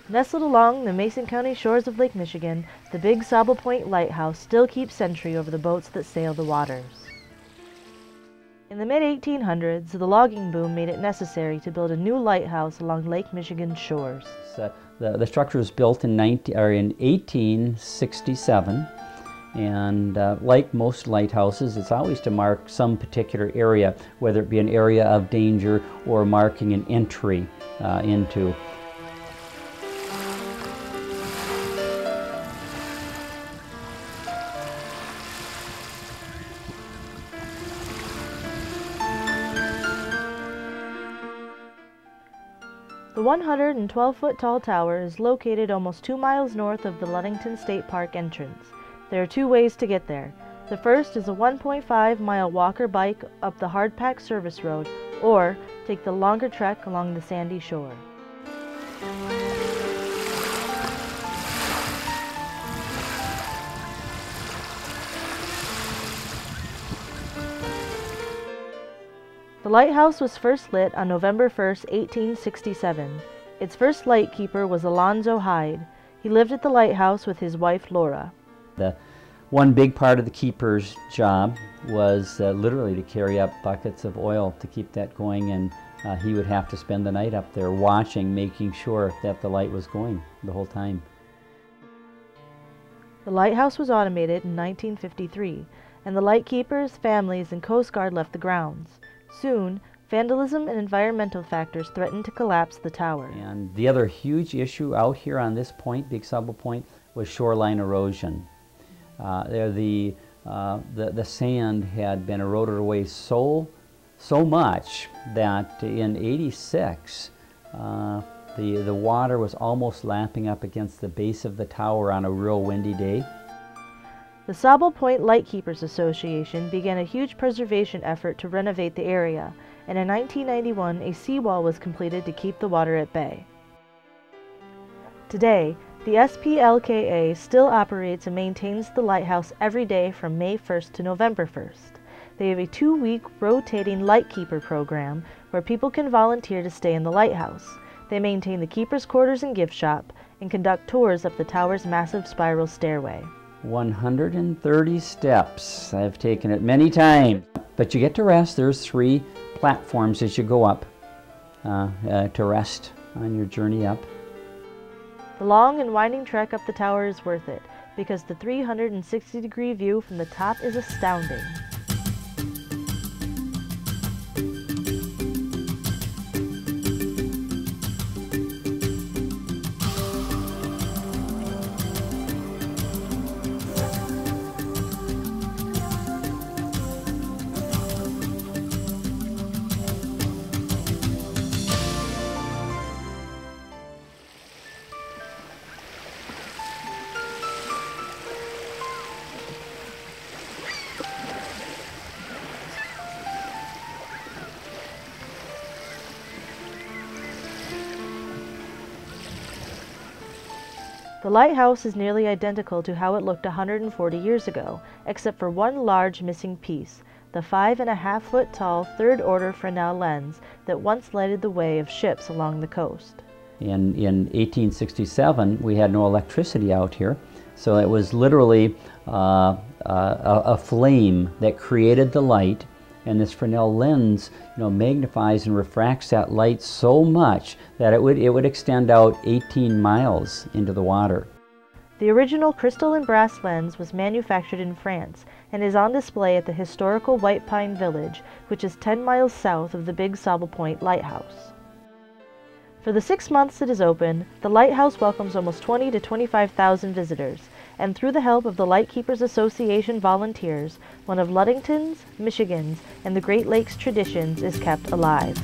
Nestled along the Mason County shores of Lake Michigan, the big Sable Point Lighthouse still keeps sentry over the boats that sail the waters. In the mid-1800s, the logging boom made it necessary to build a new lighthouse along Lake Michigan's shores. The structure was built in 1867, and like most lighthouses, it's always to mark some particular area, whether it be an area of danger or marking an entry into. The 112-foot tall tower is located almost 2 miles north of the Ludington State Park entrance. There are two ways to get there. The first is a 1.5-mile walk or bike up the hard-packed service road, or take the longer trek along the sandy shore. The lighthouse was first lit on November 1, 1867. Its first lightkeeper was Alonzo Hyde. He lived at the lighthouse with his wife Laura. The one big part of the keeper's job was literally to carry up buckets of oil to keep that going, and he would have to spend the night up there watching, making sure that the light was going the whole time. The lighthouse was automated in 1953, and the lightkeepers, families, and Coast Guard left the grounds. Soon, vandalism and environmental factors threatened to collapse the tower. And the other huge issue out here on this point, Big Sable Point, was shoreline erosion. The sand had been eroded away so much that in '86 the water was almost lapping up against the base of the tower on a real windy day. The Sable Point Lightkeepers Association began a huge preservation effort to renovate the area, and in 1991 a seawall was completed to keep the water at bay. Today, the SPLKA still operates and maintains the lighthouse every day from May 1st to November 1st. They have a 2-week rotating lightkeeper program where people can volunteer to stay in the lighthouse. They maintain the keeper's quarters and gift shop and conduct tours up the tower's massive spiral stairway. 130 steps. I've taken it many times. But you get to rest. There's 3 platforms as you go up to rest on your journey up. The long and winding trek up the tower is worth it because the 360-degree view from the top is astounding. The lighthouse is nearly identical to how it looked 140 years ago, except for one large missing piece, the 5.5-foot tall third-order Fresnel lens that once lighted the way of ships along the coast. In 1867, we had no electricity out here, so it was literally a flame that created the light, and this Fresnel lens, magnifies and refracts that light so much that it would extend out 18 miles into the water. The original crystal and brass lens was manufactured in France and is on display at the historical White Pine Village, which is 10 miles south of the Big Sable Point Lighthouse. For the 6 months it is open, the lighthouse welcomes almost 20,000 to 25,000 visitors, and through the help of the Lightkeepers Association volunteers, one of Ludington's, Michigan's, and the Great Lakes traditions is kept alive.